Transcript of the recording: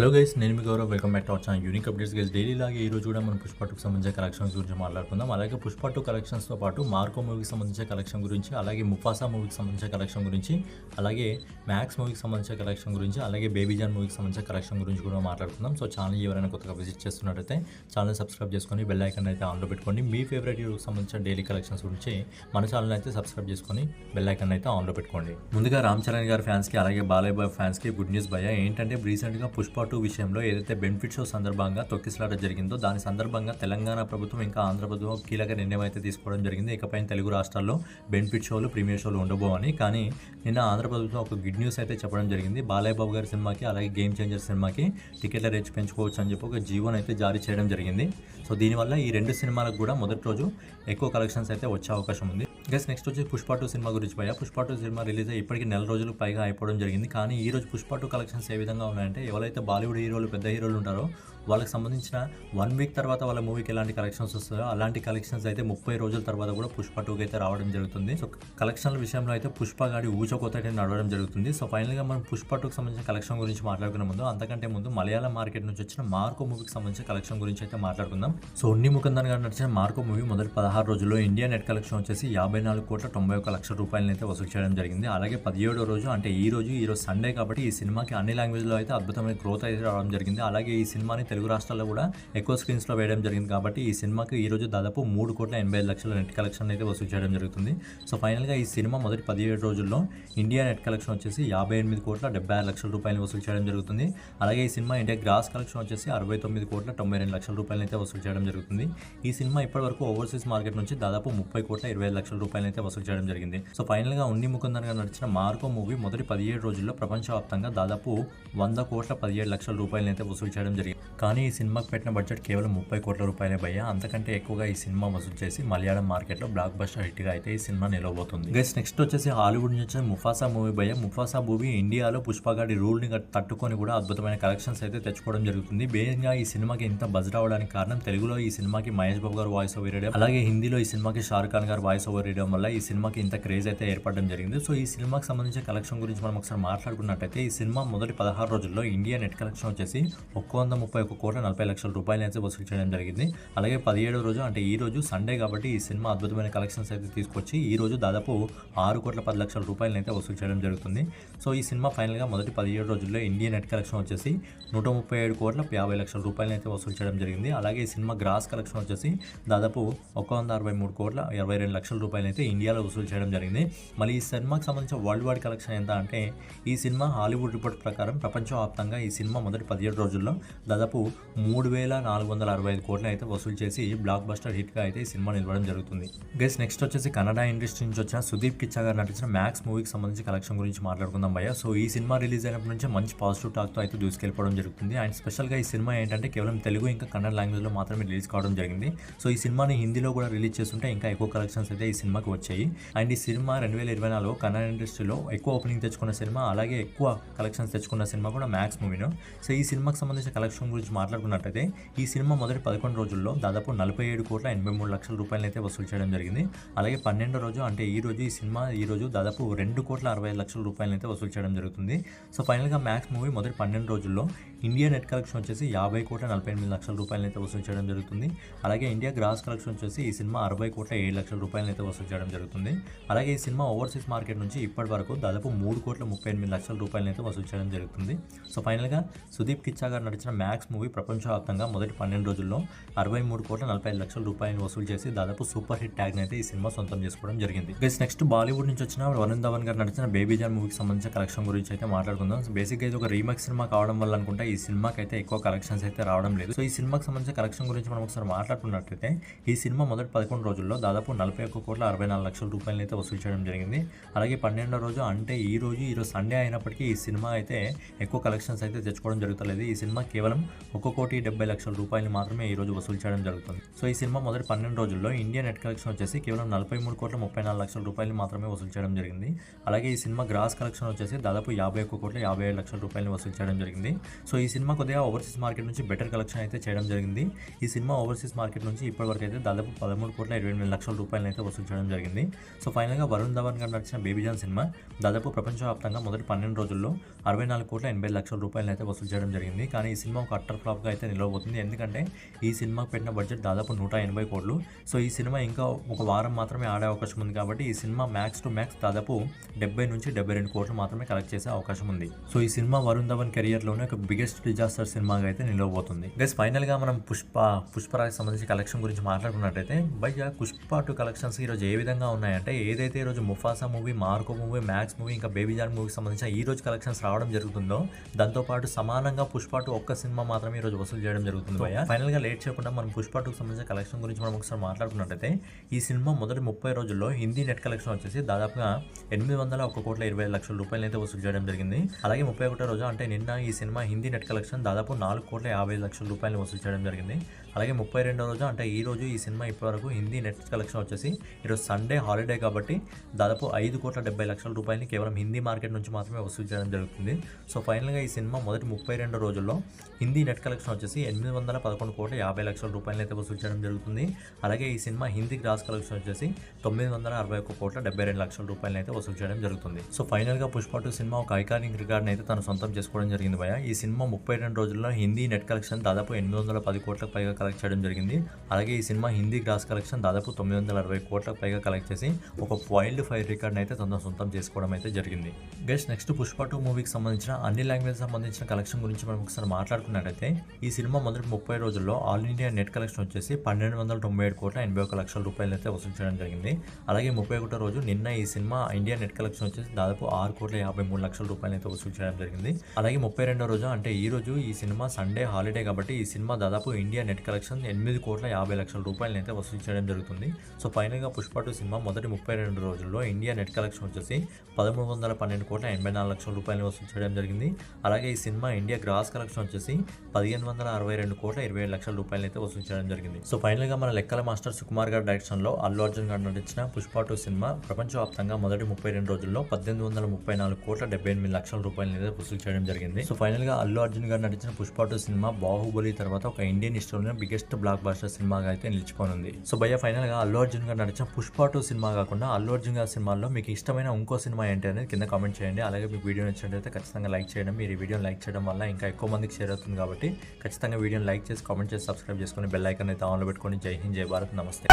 Hello guys, నేను మీ Gaurav. Welcome back to our channel unique updates guys. Daily లాగే ఈ రోజు కూడా మనం పుష్ప 2కి సంబంధించిన కలెక్షన్స్ గురించి మాట్లాడుకుందాం. అలాగే పుష్ప 2 కలెక్షన్స్తో పాటు మార్కో మూవీకి సంబంధించిన కలెక్షన్ గురించి, అలాగే ముఫాసా మూవీకి సంబంధించిన కలెక్షన్ గురించి, అలాగే మ్యాక్స్ మూవీకి సంబంధించిన కలెక్షన్ గురించి, అలాగే బేబీ జాన్ మూవీకి సంబంధించిన కలెక్షన్ గురించి కూడా మాట్లాడుకుందాం. సో ఛానల్ ఎవరైనా కొత్తగా విజిట్ చేస్తున్నట్టయితే ఛానల్ సబ్స్క్రైబ్ చేసుకొని బెల్ ఐకాన్ అయితే ఆన్లో పెట్టుకోండి. మీ ఫేవరెట్ హీరోకి సంబంధించిన డైలీ కలెక్షన్స్ గురించి మన ఛానల్ అయితే సబ్స్క్రైబ్ చేసుకొని బెల్ ఐకాన్ అయితే ఆన్లో పెట్టుకోండి. ముందుగా రామ్ చరణ్ గారి ఫ్యాన్స్కి, అలాగే బాలయ్య బాబు ఫ్యాన్స్కి గుడ్ న్యూస్ భయ్యా. ఏంటంటే రీసెంట్గా పుష్ప 2 విషయంలో ఏదైతే బెనిఫిట్ షో సందర్భంగా తొక్కిసలాట జరిగిందో దాని సందర్భంగా తెలంగాణ ప్రభుత్వం ఇంకా ఆంధ్ర ప్రభుత్వం కీలక నిర్ణయం అయితే తీసుకోవడం జరిగింది. ఇకపై తెలుగు రాష్ట్రాల్లో బెనిఫిట్ షోలు, ప్రీమియర్ షోలు ఉండబోవని. కానీ నిన్న ఆంధ్ర ప్రభుత్వం ఒక గుడ్ న్యూస్ అయితే చెప్పడం జరిగింది. బాలయ్య బాబు గారి సినిమాకి, అలాగే గేమ్ చేంజర్ సినిమాకి టికెట్ల రేట్స్ పెంచుకోవచ్చు అని చెప్పి ఒక జీవోని అయితే జారీ చేయడం జరిగింది. సో దీనివల్ల ఈ రెండు సినిమాలకు కూడా మొదటి రోజు ఎక్కువ కలెక్షన్స్ అయితే వచ్చే అవకాశం ఉంది. గైస్, నెక్స్ట్ వచ్చి పుష్ప 2 సినిమా గురించి భయ్యా. పుష్ప 2 సినిమా రిలీజ్ అయ్యి ఇప్పటికీ నెల రోజులు పైగా అయిపోవడం జరిగింది. కానీ ఈ రోజు పుష్ప 2 కలెక్షన్స్ ఏ విధంగా ఉన్నాయంటే, ఎవరైతే బాలీవుడ్ హీరోలు, పెద్ద హీరోలు ఉంటారో వాళ్ళకి సంబంధించిన 1 వీక్ తర్వాత వాళ్ళ మూవీకి ఎలాంటి కలెక్షన్స్ వస్తాయో అలాంటి కలెక్షన్స్ అయితే 30 రోజుల తర్వాత కూడా పుష్ప 2కి అయితే రావడం జరుగుతుంది. సో కలెక్షన్ల విషయంలో అయితే పుష్ప గాడి ఊచకోత అయితే నడవడం జరుగుతుంది. సో ఫైనల్గా మనం పుష్ప 2కి సంబంధించిన కలెక్షన్ గురించి మాట్లాడుకునే ముందు, అంతకంటే ముందు మలయాళం మార్కెట్ నుంచి వచ్చిన మార్కో మూవీకి సంబంధించిన కలెక్షన్ గురించి అయితే మాట్లాడుకుందాం. సో ఉన్ని ముకుందన్ గారు నడిచిన మార్కో మూవీ మొదటి 16 రోజుల్లో ఇండియా నెట్ కలెక్షన్ వచ్చేసి 54,91,00,000 రూపాయలని అయితే వసూలు చేయడం జరిగింది. అలాగే 17వ రోజు అంటే ఈ రోజు సండే కాబట్టి ఈ సినిమాకి అన్ని లాంగ్వేజ్లో అయితే అద్భుతమైన గ్రోత్ అయితే రావడం జరిగింది. అలాగే ఈ సినిమాని తెలుగు రాష్ట్రాల్లో కూడా ఎక్కువ స్క్రీన్స్లో వేయడం జరిగింది. కాబట్టి ఈ సినిమాకి ఈ రోజు దాదాపు 3,85,00,000 నెట్ కలెక్షన్ అయితే వసూలు చేయడం జరుగుతుంది. సో ఫైనల్గా ఈ సినిమా మొదటి 17 రోజుల్లో ఇండియా నెట్ కలెక్షన్ వచ్చేసి 58,76,00,000 రూపాయలు వసూలు చేయడం జరుగుతుంది. అలాగే ఈ సినిమా ఇండియా గ్రాస్ కలెక్షన్ వచ్చేసి 69,92,00,000 రూపాయలు అయితే వసూలు చేయడం జరుగుతుంది. ఈ సినిమా ఇప్పటివరకు ఓవర్సీస్ మార్కెట్ నుంచి దాదాపు 30,25,00,000 రూపాయలు అయితే వసూలు చేయడం జరిగింది. సో ఫైనల్గా ఉన్ని ముకుందన్ గారు నడిచిన మార్కో మూవీ మొదటి 17 రోజుల్లో ప్రపంచవ్యాప్తంగా దాదాపు 100,17,00,000 రూపాయలు అయితే వసూలు చేయడం జరిగింది. కానీ ఈ సినిమాకి పెట్టిన బడ్జెట్ కేవలం 30 కోట్ల రూపాయలే భయ్యా. అంతకంటే ఎక్కువగా ఈ సినిమా వసూలు చేసి మలయాళం మార్కెట్లో బ్లాక్ బస్టర్ హిట్గా అయితే ఈ సినిమా నిలవబోతుంది. గైస్, నెక్స్ట్ వచ్చేసి హాలీవుడ్ నుంచి వచ్చిన ముఫాసా మూవీ భయ్యా. ముఫాసా మూవీ ఇండియాలో పుష్పగాడి రూల్ని తట్టుకొని కూడా అద్భుతమైన కలెక్షన్స్ అయితే తెచ్చుకోవడం జరుగుతుంది. బేగా ఈ సినిమాకి ఇంత బజ్ రావడానికి కారణం, తెలుగులో ఈ సినిమాకి మహేష్ బాబు గారు వాయిస్ ఓవర్ ఇవ్వడం, అలాగే హిందీలో ఈ సినిమాకి షారుఖ్ ఖాన్ గారు వాయిస్ ఓవర్ ఇవ్వడం వల్ల ఈ సినిమాకి ఇంత క్రేజ్ అయితే ఏర్పడడం జరిగింది. సో ఈ సినిమాకి సంబంధించిన కలెక్షన్ గురించి మనం ఒకసారి మాట్లాడుకున్నట్టయితే, ఈ సినిమా మొదటి 16 రోజుల్లో ఇండియా నెట్ కలెక్షన్ వచ్చేసి 131,40,00,000 రూపాయలు అయితే వసూలు చేయడం జరిగింది. అలాగే 17వ రోజు అంటే ఈ రోజు సండే కాబట్టి ఈ సినిమా అద్భుతమైన కలెక్షన్స్ అయితే తీసుకొచ్చి ఈ రోజు దాదాపు 6,10,00,000 రూపాయలు అయితే వసూలు చేయడం జరుగుతుంది. సో ఈ సినిమా ఫైనల్గా మొదటి 17 రోజుల్లో ఇండియా నెట్ కలెక్షన్ వచ్చేసి 137,50,00,000 రూపాయలు అయితే వసూలు చేయడం జరిగింది. అలాగే ఈ సినిమా గ్రాస్ కలెక్షన్ వచ్చేసి దాదాపు 163,22,00,000 రూపాయలు అయితే ఇండియాలో వసూలు చేయడం జరిగింది. మళ్ళీ ఈ సినిమాకి సంబంధించిన వరల్డ్ వైడ్ కలెక్షన్ ఎంత అంటే, ఈ సినిమా హాలీవుడ్ రిపోర్ట్ ప్రకారం ప్రపంచవ్యాప్తంగా ఈ సినిమా మొదటి 17 రోజుల్లో దాదాపు 3,465 కోట్లు అయితే వసూలు చేసి బ్లాక్ బస్టర్ హిట్గా అయితే ఈ సినిమా నిలవడం జరుగుతుంది. గైస్, నెక్స్ట్ వచ్చేసి కన్నడ ఇండస్ట్రీ నుంచి వచ్చిన సుదీప్ కిచ్చా గారు నటించిన మ్యాక్స్ మూవీకి సంబంధించి కలెక్షన్ గురించి మాట్లాడుకుందాం భయ్యా. సో ఈ సినిమా రిలీజ్ అయినప్పటి నుంచి మంచి పాజిటివ్ టాక్తో అయితే దూసుకెళ్ళిపోవడం జరుగుతుంది. అండ్ స్పెషల్గా ఈ సినిమా ఏంటంటే కేవలం తెలుగు ఇంకా కన్నడ లాంగ్వేజ్లో మాత్రమే రిలీజ్ కావడం జరిగింది. సో ఈ సినిమాని హిందీలో కూడా రిలీజ్ చేస్తుంటే ఇంకా ఎక్కువ కలెక్షన్స్ అయితే ఈ సినిమాకి వచ్చాయి. అండ్ ఈ సినిమా 2024లో కన్నడ ఇండస్ట్రీలో ఎక్కువ ఓపెనింగ్ తెచ్చుకున్న సినిమా, అలాగే ఎక్కువ కలెక్షన్స్ తెచ్చుకున్న సినిమా కూడా మ్యాక్స్ మూవీను. సో ఈ సినిమాకి సంబంధించిన కలెక్షన్ గురించి మాట్లాడుకున్నట్టయితే, ఈ సినిమా మొదటి 11 రోజుల్లో దాదాపు 47,83,00,000 రూపాయలు అయితే వసూలు చేయడం జరిగింది. అలాగే 12వ రోజు అంటే ఈ సినిమా దాదాపు 2,60,00,000 రూపాయలు అయితే వసూలు చేయడం జరుగుతుంది. సో ఫైనల్గా మ్యాక్స్ మూవీ మొదటి 12 రోజుల్లో ఇండియా నెట్ కలెక్షన్ వచ్చేసి 50,48,00,000 రూపాయలు అయితే వసూలు చేయడం జరుగుతుంది. అలాగే ఇండియా గ్రాస్ కలెక్షన్ వచ్చేసి ఈ సినిమా 60,07,00,000 రూపాయలు అయితే వసూలు చేయడం జరుగుతుంది. అలాగే ఈ సినిమా ఓవర్సీస్ మార్కెట్ నుంచి ఇప్పటి వరకు దాదాపు 3,38,00,000 రూపాయలు అయితే వసూలు చేయడం జరుగుతుంది. సో ఫైనల్గా సుదీప్ కిచ్చా గారు నడిచిన మ్యాక్స్ మూవీ ప్రపంచవ్యాప్తంగా మొదటి 12 రోజుల్లో 63,45,00,000 రూపాయలు వసూలు చేసి దాదాపు సూపర్ హిట్ ట్యాగ్ అయితే ఈ సినిమా సొంతం చేసుకోవడం జరిగింది. గైస్, నెక్స్ట్ బాలీవుడ్ నుంచి వచ్చిన వరుణ్ ధవన్ గారు నడిచిన బేబీ జాన్ మూవీకి సంబంధించిన కలెక్షన్ గురించి అయితే మాట్లాడుకుందాం. బేసిక్గా ఇది ఒక రీమేక్ సినిమా కావడం వల్ల అనుకుంటా ఈ సినిమాకి అయితే ఎక్కువ కలెక్షన్స్ అయితే రావడం లేదు. సో ఈ సినిమాకి సంబంధించిన కలెక్షన్ గురించి మనం ఒకసారి మాట్లాడుకున్నట్లయితే, ఈ సినిమా మొదటి 11 రోజుల్లో దాదాపు 41,64,00,000 రూపాయలు అయితే వసూలు చేయడం జరిగింది. అలాగే 12వ రోజు అంటే ఈ రోజు సండే అయినప్పటికీ ఈ సినిమా అయితే ఎక్కువ కలెక్షన్స్ అయితే తెచ్చుకోవడం జరుగుతలేదు. ఈ సినిమా కేవలం ₹1,70,00,000 మాత్రమే ఈ రోజు వసూలు చేయడం జరుగుతుంది. సో ఈ సినిమా మొదటి 12 రోజుల్లో ఇండియా నెట్ కలెక్షన్ వచ్చేసి కేవలం ₹43,34,00,000 మాత్రమే వసూలు చేయడం జరిగింది. అలాగే ఈ సినిమా గ్రాస్ కలెక్షన్ వచ్చేసి దాదాపు ₹51,57,00,000 వసూలు చేయడం జరిగింది. సో ఈ సినిమా కొద్దిగా ఓవర్సీస్ మార్కెట్ నుంచి బెటర్ కలెక్షన్ అయితే చేయడం జరిగింది. ఈ సినిమా ఓవర్సీస్ మార్కెట్ నుంచి ఇప్పటివరకు అయితే దాదాపు ₹13,28,00,000 అయితే వసూలు చేయడం జరిగింది. సో ఫైనల్గా వరుణ్ ధవన్ గారు నడిచిన బేబీ జాన్ సినిమా దాదాపు ప్రపంచవ్యాప్తంగా మొదటి 12 రోజుల్లో ₹64,80,00,000 అయితే వసూలు చేయడం జరిగింది. కానీ ఈ సినిమా ఒక అట్టర్ ఫ్లాప్గా అయితే నిలవబోతుంది. ఎందుకంటే ఈ సినిమాకి పెట్టిన బడ్జెట్ దాదాపు 180 కోట్లు. సో ఈ సినిమా ఇంకా ఒక వారం మాత్రమే ఆడే అవకాశం ఉంది కాబట్టి ఈ సినిమా మ్యాక్స్ టు మ్యాక్స్ దాదాపు 70 నుంచి 72 కోట్లు మాత్రమే కలెక్ట్ చేసే అవకాశం ఉంది. సో ఈ సినిమా వరుణ్ ధవన్ కెరియర్లోనే ఒక బిగ్గెస్ట్ డిజాస్టర్ సినిమాగా అయితే నిలవబోతుంది. గైస్ ఫైనల్గా మనం పుష్పరాజ్కి సంబంధించి కలెక్షన్ గురించి మాట్లాడుకున్నట్టయితే భయ్యా పుష్ప 2 కలెక్షన్స్ ఈరోజు ఏ విధంగా ఉన్నాయంటే ఏదైతే ఈరోజు Mufasa movie, Marco movie, max movie ఇంకా బేబీ జాన్ మూవీకి సంబంధించిన ఈ రోజు కలెక్షన్స్ రావడం జరుగుతుందో దాంతోపాటు సమానంగా పుష్ప 2 ఒక్క సినిమా మాత్రమే ఈ రోజు వసూలు చేయడం జరుగుతుంది భయ్యా. ఫైనల్గా లేట్ చేయకుండా మనం పుష్ప 2కి సంబంధించిన కలెక్షన్ గురించి మనం ఒకసారి మాట్లాడుకున్నట్టయితే ఈ సినిమా మొదటి 30 రోజుల్లో హిందీ నెట్ కలెక్షన్ వచ్చేసి దాదాపుగా ₹801,20,00,000 అయితే వసూలు చేయడం జరిగింది. అలాగే 31వ రోజు అంటే నిన్న ఈ సినిమా హిందీ నెట్ కలెక్షన్ దాదాపు ₹4,50,00,000 వసూలు చేయడం జరిగింది. అలాగే 32వ రోజు అంటే ఈ రోజు ఈ సినిమా ఇప్పటివరకు హిందీ నెట్ కలెక్షన్ వచ్చేసి ఈరోజు సండే హాలిడే కాబట్టి దాదాపు ₹5,70,00,000 కేవలం హిందీ మార్కెట్ నుంచి మాత్రమే వసూలు చేయడం జరుగుతుంది. సో ఫైనల్గా ఈ సినిమా మొదటి 32 రోజుల్లో హిందీ నెట్ కలెక్షన్ వచ్చేసి ₹811,50,00,000 అయితే వసూలు చేయడం జరుగుతుంది. అలాగే ఈ సినిమా హిందీ గ్రాస్ కలెక్షన్ వచ్చేసి ₹961,72,00,000 అయితే వసూలు చేయడం జరుగుతుంది. సో ఫైనల్గా పుష్ప 2 సినిమా ఒక ఐకానిక్ రికార్డ్ని అయితే తను సొంతం చేసుకోవడం జరిగింది భయ. ఈ సినిమా 32 రోజుల్లో హిందీ నెట్ కలెక్షన్ దాదాపు 810 కోట్లకు పైగా కలెక్ట్ చేయడం జరిగింది. అలాగే ఈ సినిమా హిందీ గ్రాస్ కలెక్షన్ దాదాపు 960 కోట్లకు పైగా కలెక్ట్ చేసి ఒక వైల్డ్ ఫైర్ రికార్డ్ని అయితే తన సొంతం చేసుకోవడం అయితే జరిగింది. గైస్ నెక్స్ట్ పుష్ప 2 మూవీకి సంబంధించిన అన్ని లాంగ్వేజ్ సంబంధించిన కలెక్షన్ గురించి మనం ఒకసారి మాట్లాడుకున్నట్టయితే ఈ సినిమా మొదటి 30 రోజుల్లో ఆల్ ఇండియా నెట్ కలెక్షన్ వచ్చేసి ₹1,297,81,00,000 అయితే వసూలు చేయడం జరిగింది. అలాగే 31వ రోజు నిన్న ఈ సినిమా ఇండియా నెట్ కలెక్షన్ వచ్చేసి దాదాపు ₹6,53,00,000 అయితే వసూలు చేయడం జరిగింది. అలాగే 32వ రోజు అంటే ఈ రోజు ఈ సినిమా సండే హాలిడే కాబట్టి ఈ సినిమా దాదాపు ఇండియా నెట్ కలెక్షన్ ₹8,50,00,000 అయితే వసూలు చేయడం జరుగుతుంది. సో ఫైనల్గా పుష్ప 2 సినిమా మొదటి 32 రోజుల్లో ఇండియా నెట్ కలెక్షన్ వచ్చేసి ₹13,12,84,00,000 వసూలు చేయడం జరిగింది. అలాగే ఈ సినిమా ఇండియా గ్రాస్ కలెక్షన్ వచ్చేసి ₹15,62,27,00,000 అయితే వసూలు చేయడం జరిగింది. సో ఫైనల్గా మన లెక్కల మాస్టర్ సుకుమార్ గారి డైరెక్షన్లో అల్లు అర్జున్ గారు నటించిన పుష్ప 2 సినిమా ప్రపంచవ్యాప్తంగా మొదటి 32 రోజుల్లో ₹1,834,78,00,000 అయితే వసూలు చేయడం జరిగింది. సో ఫైనల్గా అల్లు అర్జున్ గారు నటించిన పుష్ప 2 సినిమా బాహుబలి తర్వాత ఒక ఇండియన్ హిస్టరీలో బిగ్గెస్ట్ బ్లాక్ బస్టర్ సినిమాగా అయితే నిలిచిపోనుంది. సో భయ్య ఫైనల్గా అల్లు అర్జున్ గారు నటించిన పుష్ప 2 సినిమా కాకుండా అల్లు అర్జున్ గారి సినిమాల్లో మీకు ఇష్టమైన ఇంకో సినిమా ఏంటి అనేది కింద కామెంట్ చేయండి. అలాగే మీకు వీడియో నచ్చినట్లయితే ఖచ్చితంగా లైక్ చేయడం. మీరు ఈ వీడియోని లైక్ చేయడం వల్ల ఇంకా ఎక్కువ మందికి షేర్ అవుతుంది కాబట్టి ఖచ్చితంగా వీడియోని లైక్ చేసి కామెంట్ చేసి సబ్స్క్రైబ్ చేసుకొని బెల్ ఐకాన్ అయితే ఆన్లో పెట్టుకొని జై హింద్ జై భారత్ నమస్తే.